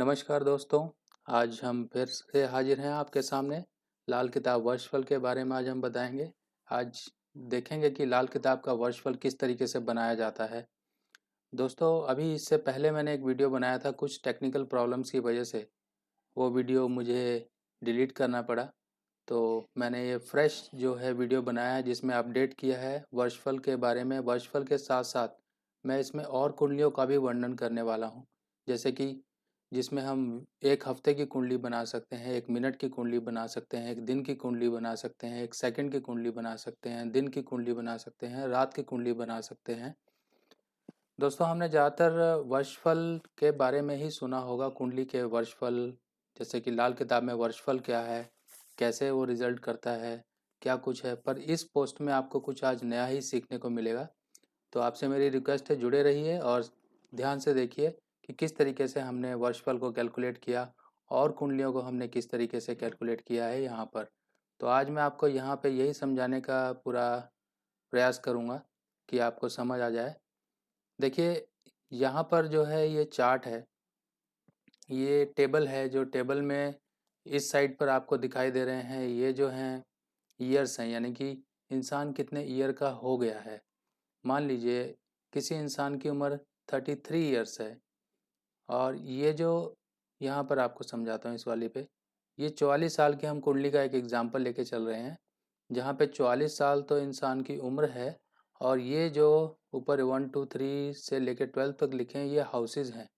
नमस्कार दोस्तों। आज हम फिर से हाजिर हैं आपके सामने। लाल किताब वर्षफल के बारे में आज हम बताएंगे। आज देखेंगे कि लाल किताब का वर्षफल किस तरीके से बनाया जाता है। दोस्तों, अभी इससे पहले मैंने एक वीडियो बनाया था, कुछ टेक्निकल प्रॉब्लम्स की वजह से वो वीडियो मुझे डिलीट करना पड़ा। तो मैंने ये फ्रेश जो है वीडियो बनाया है, जिसमें अपडेट किया है वर्षफल के बारे में। वर्षफल के साथ साथ मैं इसमें और कुंडलियों का भी वर्णन करने वाला हूँ, जैसे कि जिसमें हम एक हफ्ते की कुंडली बना सकते हैं, एक मिनट की कुंडली बना सकते हैं, एक दिन की कुंडली बना सकते हैं, एक सेकंड की कुंडली बना सकते हैं, दिन की कुंडली बना सकते हैं, रात की कुंडली बना सकते हैं। दोस्तों, हमने ज़्यादातर वर्षफल के बारे में ही सुना होगा, कुंडली के वर्षफल, जैसे कि लाल किताब में वर्षफल क्या है, कैसे वो रिजल्ट करता है, क्या कुछ है। पर इस पोस्ट में आपको कुछ आज नया ही सीखने को मिलेगा। तो आपसे मेरी रिक्वेस्ट है, जुड़े रहिए और ध्यान से देखिए कि किस तरीके से हमने वर्षफल को कैलकुलेट किया और कुंडलियों को हमने किस तरीके से कैलकुलेट किया है यहाँ पर। तो आज मैं आपको यहाँ पे यही समझाने का पूरा प्रयास करूँगा कि आपको समझ आ जाए। देखिए, यहाँ पर जो है ये चार्ट है, ये टेबल है। जो टेबल में इस साइड पर आपको दिखाई दे रहे हैं, ये जो हैं ईयर्स हैं, यानी कि इंसान कितने ईयर का हो गया है। मान लीजिए किसी इंसान की उम्र 33 ईयर्स है, और ये जो यहाँ पर आपको समझाता हूँ इस वाली पे, ये 44 साल की हम कुंडली का एक एग्जाम्पल लेके चल रहे हैं, जहाँ पे 44 साल तो इंसान की उम्र है। और ये जो ऊपर 1 2 3 से लेके 12 तक लिखे हैं, ये हाउसेज हैं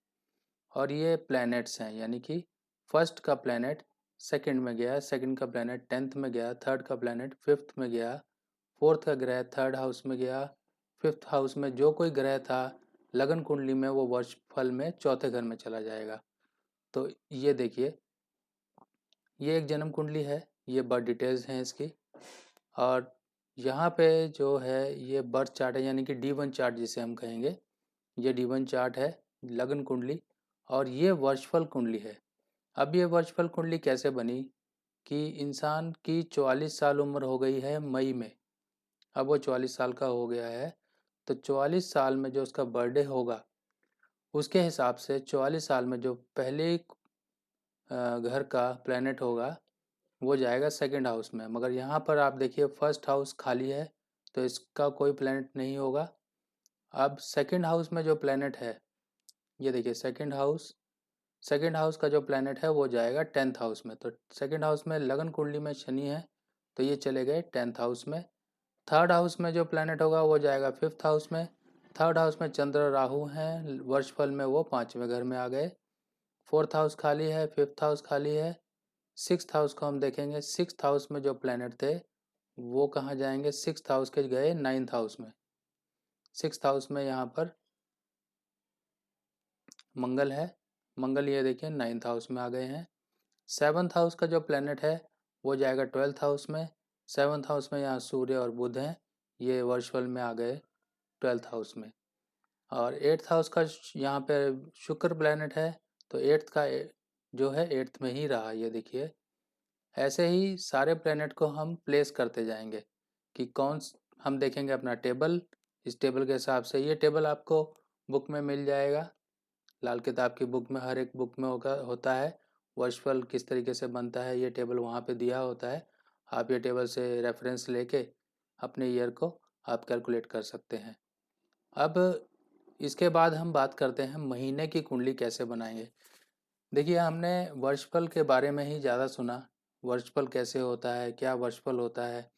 और ये प्लैनेट्स हैं। यानी कि फर्स्ट का प्लैनेट सेकंड में गया, सेकंड का प्लैनेट 10th में गया, थर्ड का प्लैनेट 5th में गया, फोर्थ का ग्रह थर्ड हाउस में गया, फिफ्थ हाउस में जो कोई ग्रह था लगन कुंडली में, वो वर्षफल में चौथे घर में चला जाएगा। तो ये देखिए, ये एक जन्म कुंडली है, ये बर्थ डिटेल्स हैं इसकी। और यहाँ पे जो है ये बर्थ चार्ट है, यानी कि D1 चार्ट जिसे हम कहेंगे, ये D1 चार्ट है, लगन कुंडली। और ये वर्षफल कुंडली है। अब ये वर्षफल कुंडली कैसे बनी कि इंसान की 44 साल उम्र हो गई है मई में। अब वो 44 साल का हो गया है, तो 44 साल में जो उसका बर्थडे होगा, उसके हिसाब से 44 साल में जो पहले घर का प्लैनेट होगा, वो जाएगा सेकंड हाउस में। मगर यहाँ पर आप देखिए फर्स्ट हाउस खाली है, तो इसका कोई प्लैनेट नहीं होगा। अब सेकंड हाउस में जो प्लैनेट है, ये देखिए सेकंड हाउस का जो प्लैनेट है वो जाएगा 10th हाउस में। तो सेकंड हाउस में लगन कुंडली में शनि है, तो ये चले गए 10th हाउस में। थर्ड हाउस में जो प्लैनेट होगा वो जाएगा 5th हाउस में। थर्ड हाउस में चंद्र राहु हैं, वर्षफल में वो 5वें घर में आ गए। फोर्थ हाउस खाली है, फिफ्थ हाउस खाली है। सिक्स्थ हाउस को हम देखेंगे, सिक्स्थ हाउस में जो प्लैनेट थे वो कहाँ जाएंगे, सिक्स्थ हाउस के गए 9th हाउस में। सिक्स्थ हाउस में यहाँ पर मंगल है, मंगल ये देखिए 9th हाउस में आ गए हैं। सेवन्थ हाउस का जो प्लैनेट है वो जाएगा 12th हाउस में। सेवन्थ हाउस में यहाँ सूर्य और बुध हैं, ये वर्चुअल में आ गए 12th हाउस में। और 8th हाउस का यहाँ पे शुक्र प्लैनेट है, तो 8th का जो है 8th में ही रहा, ये देखिए। ऐसे ही सारे प्लैनेट को हम प्लेस करते जाएंगे कि हम देखेंगे अपना टेबल। इस टेबल के हिसाब से, ये टेबल आपको बुक में मिल जाएगा, लाल किताब की बुक में, हर एक बुक में होता है वर्षफल किस तरीके से बनता है, ये टेबल वहाँ पे दिया होता है। आप ये टेबल से रेफरेंस लेके अपने ईयर को आप कैलकुलेट कर सकते हैं। अब इसके बाद हम बात करते हैं महीने की कुंडली कैसे बनाएंगे। देखिए, हमने वर्षफल के बारे में ही ज़्यादा सुना, वर्षफल कैसे होता है, क्या वर्षफल होता है।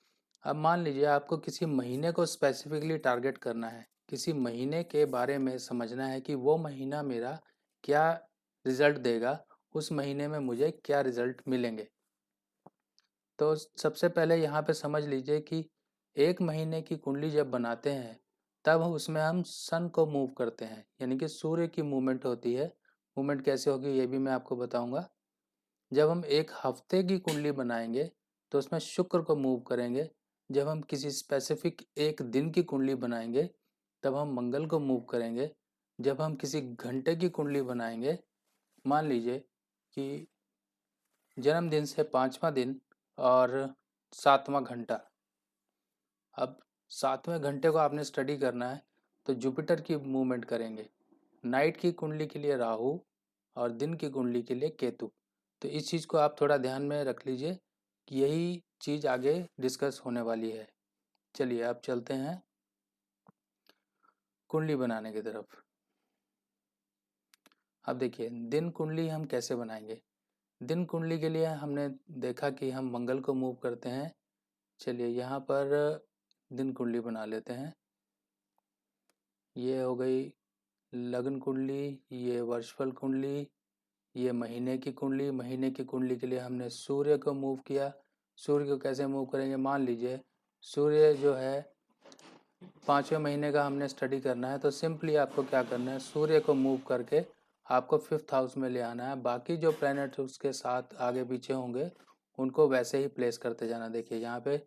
अब मान लीजिए आपको किसी महीने को स्पेसिफिकली टारगेट करना है, किसी महीने के बारे में समझना है कि वो महीना मेरा क्या रिजल्ट देगा, उस महीने में मुझे क्या रिजल्ट मिलेंगे। तो सबसे पहले यहाँ पे समझ लीजिए कि एक महीने की कुंडली जब बनाते हैं, तब उसमें हम सन को मूव करते हैं, यानी कि सूर्य की मूवमेंट होती है। मूवमेंट कैसे होगी ये भी मैं आपको बताऊंगा। जब हम एक हफ्ते की कुंडली बनाएंगे, तो उसमें शुक्र को मूव करेंगे। जब हम किसी स्पेसिफिक एक दिन की कुंडली बनाएंगे, तब हम मंगल को मूव करेंगे। जब हम किसी घंटे की कुंडली बनाएंगे, मान लीजिए कि जन्मदिन से 5वां दिन और 7वां घंटा। अब 7वें घंटे को आपने स्टडी करना है, तो जुपिटर की मूवमेंट करेंगे। नाइट की कुंडली के लिए राहु, और दिन की कुंडली के लिए केतु। तो इस चीज़ को आप थोड़ा ध्यान में रख लीजिए कि यही चीज़ आगे डिस्कस होने वाली है। चलिए अब चलते हैं कुंडली बनाने की तरफ। अब देखिए दिन कुंडली हम कैसे बनाएंगे। दिन कुंडली के लिए हमने देखा कि हम मंगल को मूव करते हैं। चलिए यहाँ पर दिन कुंडली बना लेते हैं। ये हो गई लग्न कुंडली, ये वर्षफल कुंडली, ये महीने की कुंडली। महीने की कुंडली के लिए हमने सूर्य को मूव किया। सूर्य को कैसे मूव करेंगे, मान लीजिए सूर्य जो है 5वें महीने का हमने स्टडी करना है, तो सिंपली आपको क्या करना है, सूर्य को मूव करके आपको 5th हाउस में ले आना है। बाकी जो प्लैनेट उसके साथ आगे पीछे होंगे उनको वैसे ही प्लेस करते जाना। देखिए यहाँ पे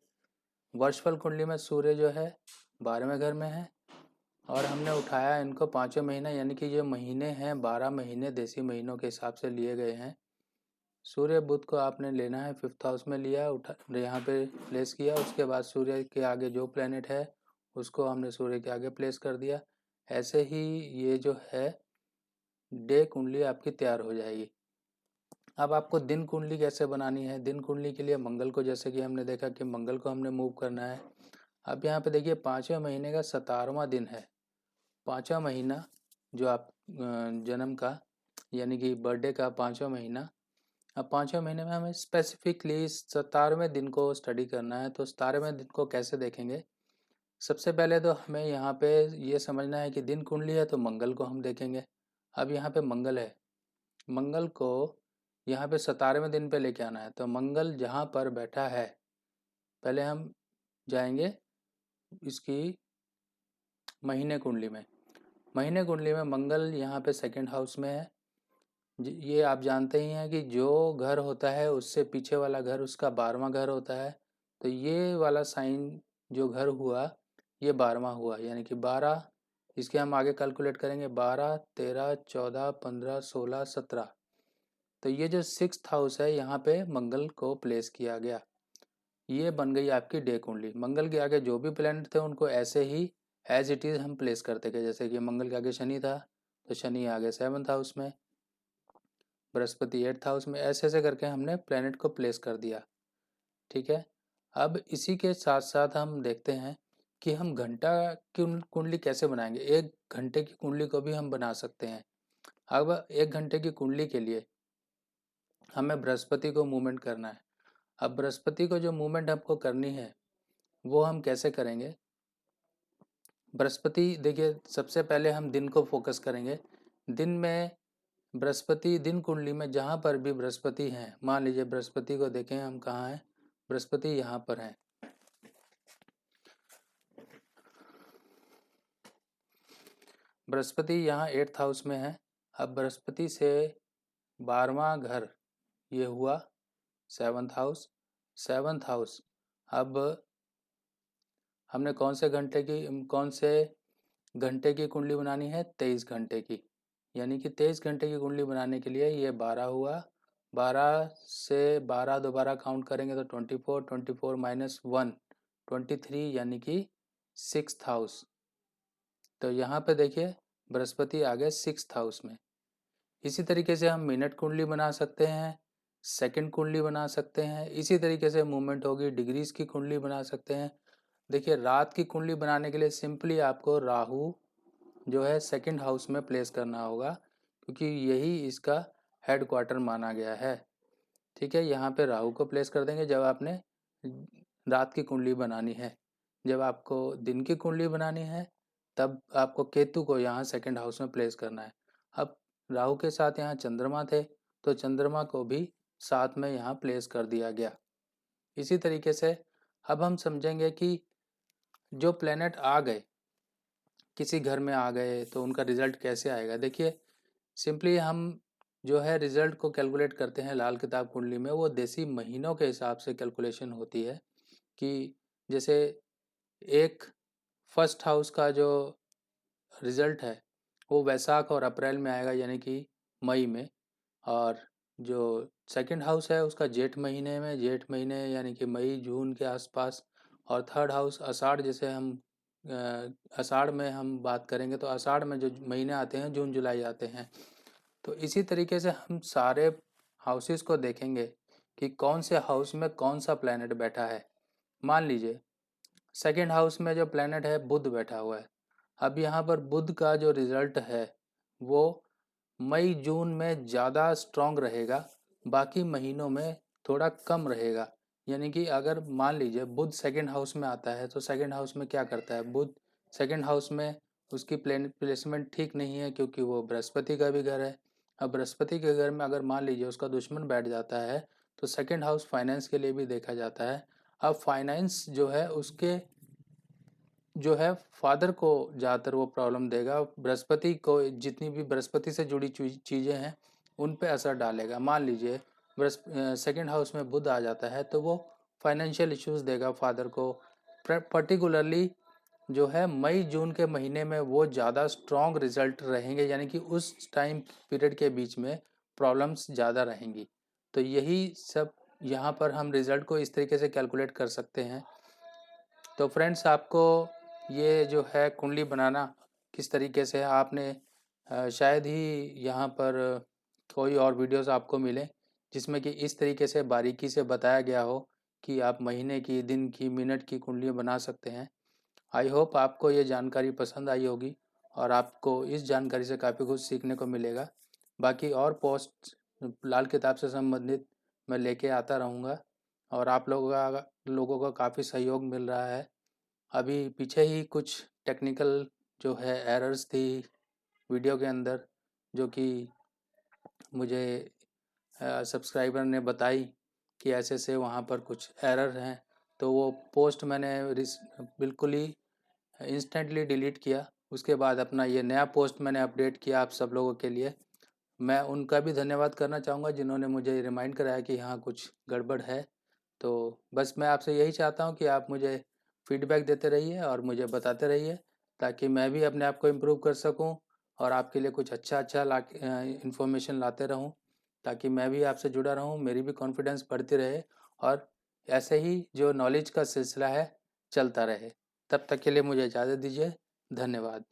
वर्षफल कुंडली में सूर्य जो है 12वें घर में है और हमने उठाया इनको 5वें महीना, यानी कि ये महीने हैं 12 महीने देसी महीनों के हिसाब से लिए गए हैं। सूर्य बुध को आपने लेना है 5th हाउस में लिया, उठा यहाँ पे प्लेस किया। उसके बाद सूर्य के आगे जो प्लैनेट है उसको हमने सूर्य के आगे प्लेस कर दिया। ऐसे ही ये जो है डे कुंडली आपकी तैयार हो जाएगी। अब आपको दिन कुंडली कैसे बनानी है। दिन कुंडली के लिए मंगल को, जैसे कि हमने देखा कि मंगल को हमने मूव करना है। अब यहाँ पे देखिए 5वें महीने का 17वां दिन है। 5वां महीना जो आप जन्म का यानी कि बर्थडे का 5वां महीना। अब 5वें महीने में हमें स्पेसिफिकली 17वें दिन को स्टडी करना है। तो 17वें दिन को कैसे देखेंगे, सबसे पहले तो हमें यहाँ पे ये समझना है कि दिन कुंडली है तो मंगल को हम देखेंगे। अब यहाँ पे मंगल है, मंगल को यहाँ पे 17वें दिन पे लेके आना है। तो मंगल जहाँ पर बैठा है, पहले हम जाएंगे इसकी महीने कुंडली में। महीने कुंडली में मंगल यहाँ पे 2nd हाउस में है। ये आप जानते ही हैं कि जो घर होता है उससे पीछे वाला घर उसका 12वां घर होता है। तो ये वाला साइन जो घर हुआ ये 12वां हुआ, यानी कि 12, इसके हम आगे कैलकुलेट करेंगे 12, 13, 14, 15, 16, 17। तो ये जो 6th हाउस है यहाँ पे मंगल को प्लेस किया गया। ये बन गई आपकी डे कुंडली। मंगल के आगे जो भी प्लैनेट थे उनको ऐसे ही एज इट इज़ हम प्लेस करते गए। जैसे कि मंगल के आगे शनि था तो शनि आगे 7th हाउस में, बृहस्पति 8th हाउस में, ऐसे ऐसे करके हमने प्लैनेट को प्लेस कर दिया। ठीक है। अब इसी के साथ साथ हम देखते हैं कि हम घंटा की कुंडली कैसे बनाएंगे। एक घंटे की कुंडली को भी हम बना सकते हैं। अब 1 घंटे की कुंडली के लिए हमें बृहस्पति को मूवमेंट करना है। अब बृहस्पति को जो मूवमेंट हमको करनी है वो हम कैसे करेंगे। बृहस्पति देखिए, सबसे पहले हम दिन को फोकस करेंगे। दिन में बृहस्पति दिन कुंडली में जहाँ पर भी बृहस्पति हैं, मान लीजिए बृहस्पति को देखें हम कहाँ हैं, बृहस्पति यहाँ पर हैं। बृहस्पति यहाँ 8th हाउस में है। अब बृहस्पति से 12वां घर ये हुआ 7th हाउस। 7th हाउस, अब हमने कौन से घंटे की कुंडली बनानी है, 23 घंटे की। यानी कि 23 घंटे की कुंडली बनाने के लिए ये 12 हुआ। 12 से 12 दोबारा काउंट करेंगे तो 24, 24 माइनस 1 23, यानी कि 6th हाउस। तो यहाँ पे देखिए बृहस्पति आ गए 6th हाउस में। इसी तरीके से हम मिनट कुंडली बना सकते हैं, सेकंड कुंडली बना सकते हैं। इसी तरीके से मूवमेंट होगी, डिग्रीज की कुंडली बना सकते हैं। देखिए रात की कुंडली बनाने के लिए सिंपली आपको राहु जो है 2nd हाउस में प्लेस करना होगा, क्योंकि यही इसका हेड क्वार्टर माना गया है। ठीक है, यहाँ पे राहु को प्लेस कर देंगे जब आपने रात की कुंडली बनानी है। जब आपको दिन की कुंडली बनानी है तब आपको केतु को यहाँ 2nd हाउस में प्लेस करना है। अब राहु के साथ यहाँ चंद्रमा थे तो चंद्रमा को भी साथ में यहाँ प्लेस कर दिया गया। इसी तरीके से अब हम समझेंगे कि जो प्लेनेट आ गए किसी घर में आ गए तो उनका रिजल्ट कैसे आएगा। देखिए सिंपली हम जो है रिजल्ट को कैलकुलेट करते हैं लाल किताब कुंडली में। वो देसी महीनों के हिसाब से कैलकुलेशन होती है कि जैसे एक 1st हाउस का जो रिजल्ट है वो वैशाख और अप्रैल में आएगा, यानी कि मई में। और जो 2nd हाउस है उसका जेठ महीने में, जेठ महीने यानी कि मई जून के आसपास। और 3rd हाउस आषाढ़, जैसे हम आषाढ़ में हम बात करेंगे तो आषाढ़ में जो महीने आते हैं जून जुलाई आते हैं। तो इसी तरीके से हम सारे हाउसेस को देखेंगे कि कौन से हाउस में कौन सा प्लैनेट बैठा है। मान लीजिए सेकंड हाउस में जो प्लैनेट है बुध बैठा हुआ है। अब यहाँ पर बुध का जो रिजल्ट है वो मई जून में ज़्यादा स्ट्रॉन्ग रहेगा, बाकी महीनों में थोड़ा कम रहेगा। यानी कि अगर मान लीजिए बुध सेकंड हाउस में आता है तो सेकंड हाउस में क्या करता है, बुध सेकंड हाउस में उसकी प्लेसमेंट ठीक नहीं है क्योंकि वो बृहस्पति का भी घर है। अब बृहस्पति के घर में अगर मान लीजिए उसका दुश्मन बैठ जाता है तो सेकंड हाउस फाइनेंस के लिए भी देखा जाता है। अब फाइनेंस जो है उसके जो है फादर को ज़्यादातर वो प्रॉब्लम देगा, बृहस्पति को जितनी भी बृहस्पति से जुड़ी चीज़ें हैं उन पे असर डालेगा। मान लीजिए सेकंड हाउस में बुध आ जाता है तो वो फाइनेंशियल इश्यूज देगा फादर को। पर्टिकुलरली जो है मई जून के महीने में वो ज़्यादा स्ट्रॉन्ग रिजल्ट रहेंगे, यानी कि उस टाइम पीरियड के बीच में प्रॉब्लम्स ज़्यादा रहेंगी। तो यही सब यहाँ पर हम रिज़ल्ट को इस तरीके से कैलकुलेट कर सकते हैं। तो फ्रेंड्स आपको ये जो है कुंडली बनाना किस तरीके से आपने शायद ही यहाँ पर कोई और वीडियोस आपको मिले जिसमें कि इस तरीके से बारीकी से बताया गया हो कि आप महीने की, दिन की, मिनट की कुंडली बना सकते हैं। आई होप आपको ये जानकारी पसंद आई होगी और आपको इस जानकारी से काफ़ी कुछ सीखने को मिलेगा। बाकी और पोस्ट लाल किताब से संबंधित मैं लेके आता रहूँगा और आप लोगों का काफ़ी सहयोग मिल रहा है। अभी पीछे ही कुछ टेक्निकल जो है एरर्स थी वीडियो के अंदर, जो कि मुझे सब्सक्राइबर ने बताई कि ऐसे से वहाँ पर कुछ एरर हैं, तो वो पोस्ट मैंने बिल्कुल ही इंस्टेंटली डिलीट किया। उसके बाद अपना ये नया पोस्ट मैंने अपडेट किया आप सब लोगों के लिए। मैं उनका भी धन्यवाद करना चाहूँगा जिन्होंने मुझे रिमाइंड कराया कि यहाँ कुछ गड़बड़ है। तो बस मैं आपसे यही चाहता हूँ कि आप मुझे फीडबैक देते रहिए और मुझे बताते रहिए ताकि मैं भी अपने आप को इम्प्रूव कर सकूँ और आपके लिए कुछ अच्छा ला इन्फॉर्मेशन लाते रहूँ ताकि मैं भी आपसे जुड़ा रहूँ, मेरी भी कॉन्फिडेंस बढ़ती रहे और ऐसे ही जो नॉलेज का सिलसिला है चलता रहे। तब तक के लिए मुझे इजाज़त दीजिए। धन्यवाद।